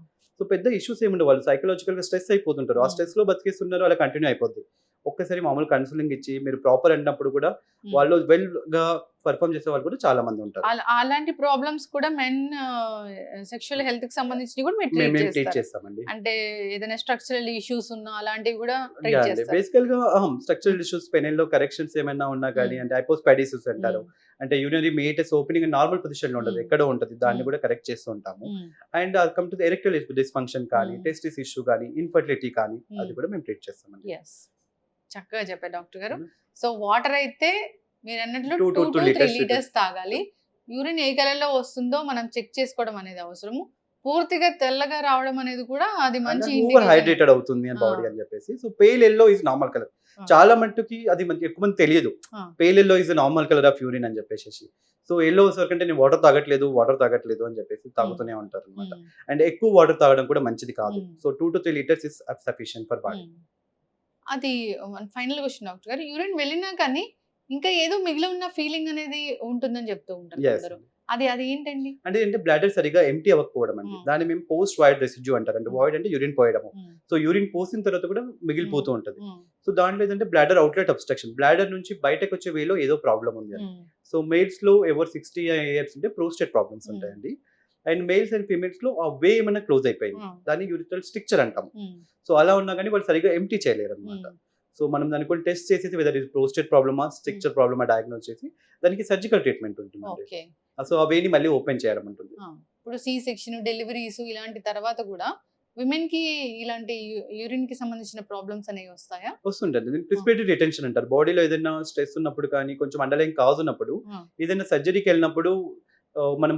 సో పెద్ద ఇష్యూస్ ఏముండవు, వాళ్ళు సైకలాజికల్‌గా స్ట్రెస్ అయిపోతుంటారు. ఆ స్ట్రెస్‌లో బతికేస్తున్నారు, అలా కంటిన్యూ అయిపోద్ది. ఒక్కసారి మామూలు కౌన్సెలింగ్ ఇచ్చి మీరు ప్రాపర్ అన్నప్పుడు కూడా వాళ్ళు వెల్‌గా పెర్ఫార్మ్ చేసే వాళ్ళు కూడా చాలా మంది ఉంటారు. అలాంటి ప్రాబ్లమ్స్ కూడా మెన్ సెక్షువల్ హెల్త్ కి సంబంధించి కూడా మీరు ట్రీట్ మేము ట్రీట్ చేస్తారు. చేస్తామండి. అంటే ఏదైనా స్ట్రక్చరల్ ఇష్యూస్ ఉన్నా అలాంటివి కూడా ట్రీట్ చేస్తారు. బేసికల్‌గా స్ట్రక్చరల్ ఇష్యూస్, పెనిన్‌లో కరెక్షన్స్ ఏమైనా ఉన్నా గానీ, అంటే హైపోస్పాడిసిస్ అంటారు. అంటే యూరినరీ మీటస్ ఓపెనింగ్ నార్మల్ పొజిషన్‌లో ఉండదు, ఎక్కడో ఉంటది. దాన్ని కూడా కరెక్ట్ చేస్తూ ఉంటాము. And come to the erectile dysfunction కానీ, టెస్టిస్ ఇష్యూ కానీ, ఇన్ఫర్టిలిటీ కానీ, అది కూడా మేము ట్రీట్ చేస్తామండి. ఎస్, చక్కగా చెప్పారు డాక్టర్ గారు. సో వాటర్ అయితే మీరు అన్నట్లు 2 2 to to 3 3 liters లీటర్స్ తాగాలి. యూరిన్ ఏ కలర్ లో వస్తుందో మనం చెక్ చేసుకోవడం అనేది అవసరము. పూర్తిగా తెల్లగా రావడం అనేది కూడా అది మంచి ఓవర్ ఇండికేషన్. హైడ్రేటెడ్ అవుతుంది అని బాడీ అని చెప్పేసి. So pale yellow is normal colour. చాలా మట్టుకి అది మనకి ఎక్కువ మంది తెలియదు. Pale yellow is normal colour of urine అని చెప్పేసి. సో యెల్లో వచ్చేసరికి నేను వాటర్ తాగట్లేదు అని చెప్పేసి తాగుతూనే ఉంటారు అనమాట. అండ్ ఎక్కువ వాటర్ తాగడం కూడా మంచిది కాదు. So 2 to 3 liters is sufficient for body. అది ఫైనల్ క్వశ్చన్ డాక్టర్ గారు. యూరిన్ వెళ్ళినా కానీ ఇంకా ఏదో మిగిలి ఉన్న ఫీలింగ్ అనేది ఉంటుందని చెప్తూ ఉంటారు అందరూ. అది ఏంటండి? అంటే బ్లాడర్ సరిగా ఎంప్టీ అవ్వకపోవడం అండి. దాన్ని మేము పోస్ట్ వాయిడ్ రెసిడ్యూ అంటారు. అంటే వాయిడ్ అంటే యూరిన్ పోయడము. సో యూరిన్ పోసిన తర్వాత కూడా మిగిలిపోతూ ఉంటది. సో దాంట్లో ఏంటంటే బ్లాడర్ అవుట్లెట్ అబ్స్ట్రక్షన్, బ్లాడర్ నుంచి బయటకు వచ్చే వేలో ఏదో ప్రాబ్లం ఉంది అని. సో మేల్స్ లో ఎవరు 60 ఇయర్స్ ఉంటే ప్రోస్టేట్ ప్రాబ్లమ్స్ ఉంటాయండి. అండ్ మేల్స్ అండ్ ఫీమేల్స్ లో ఆ వే ఏమైనా క్లోజ్ అయిపోయింది, దాన్ని యూరిథ్రల్ స్ట్రిక్చర్ అంటాం. సో అలా ఉన్నా కానీ వాళ్ళు సరిగా ఎంప్టీ చేయలేరు అనమాట. సో మనం దాన్ని కొన్ని టెస్ట్ చేసేసి వెదర్ ఇది ప్రోస్టేట్ ప్రాబ్లమా, స్ట్రిక్చర్ ప్రాబ్లమా డయాగ్నోస్ చేసి దానికి సర్జికల్ ట్రీట్మెంట్ ఉంటుంది. సో ఆ వేని మళ్ళీ ఓపెన్ చేయడం ఉంటుంది. ఇప్పుడు సి సెక్షన్, డెలివరీస్ ఇలాంటి తర్వాత కూడా విమెన్ కి ఇలాంటి యూరిన్ కి సంబంధించిన ప్రాబ్లమ్స్ అనేవి వస్తాయా? వస్తుంటది. దీన్ని ప్రిస్పిరేటరీ రిటెన్షన్ అంటారు. బాడీలో ఏదైనా స్ట్రెస్ ఉన్నప్పుడు కానీ, కొంచెం అండర్లైన్ కాజ్ ఉన్నప్పుడు, ఏదైనా సర్జరీకి వెళ్ళినప్పుడు మనం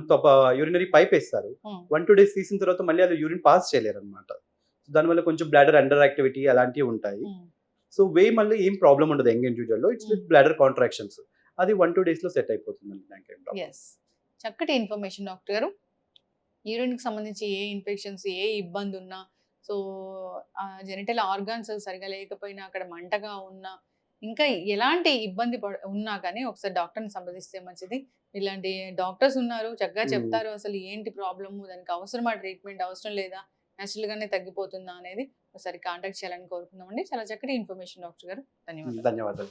యూరినరీ పైప్ వేస్తారు. 1-2 days తీసిన తర్వాత మళ్ళీ అది యూరిన్ పాస్ చేయలేరు అనమాట. దానివల్ల కొంచెం బ్లాడర్ అండర్ యాక్టివిటీ అలాంటివి ఉంటాయి. సో వే మళ్ళీ ఏం ప్రాబ్లం ఉండదు యంగ్ ఇండివిజువల్ లో. It's with bladder contractions. అది 1-2 days లో సెట్ అయిపోతుంది. చక్కటి ఇన్ఫర్మేషన్ డాక్టర్ గారు. యూరిన్ కి సంబంధించి ఏ ఇన్ఫెక్షన్స్, ఏ ఇబ్బంది ఉన్నా, సో జెనిటల్ ఆర్గాన్స్ సరిగా లేకపోయినా, అక్కడ మంటగా ఉన్నా, ఇంకా ఎలాంటి ఇబ్బంది ఉన్నా కానీ ఒకసారి డాక్టర్ని సంప్రదిస్తే మంచిది. ఇలాంటి డాక్టర్స్ ఉన్నారు, చక్కగా చెప్తారు అసలు ఏంటి ప్రాబ్లము, దానికి అవసరమా ట్రీట్మెంట్, అవసరం లేదా, నేచురల్ గానే తగ్గిపోతుందా అనేది ఒకసారి కాంటాక్ట్ చేయాలని కోరుకుందామండి. చాలా చక్కటి ఇన్ఫర్మేషన్ డాక్టర్ గారు. ధన్యవాదాలు.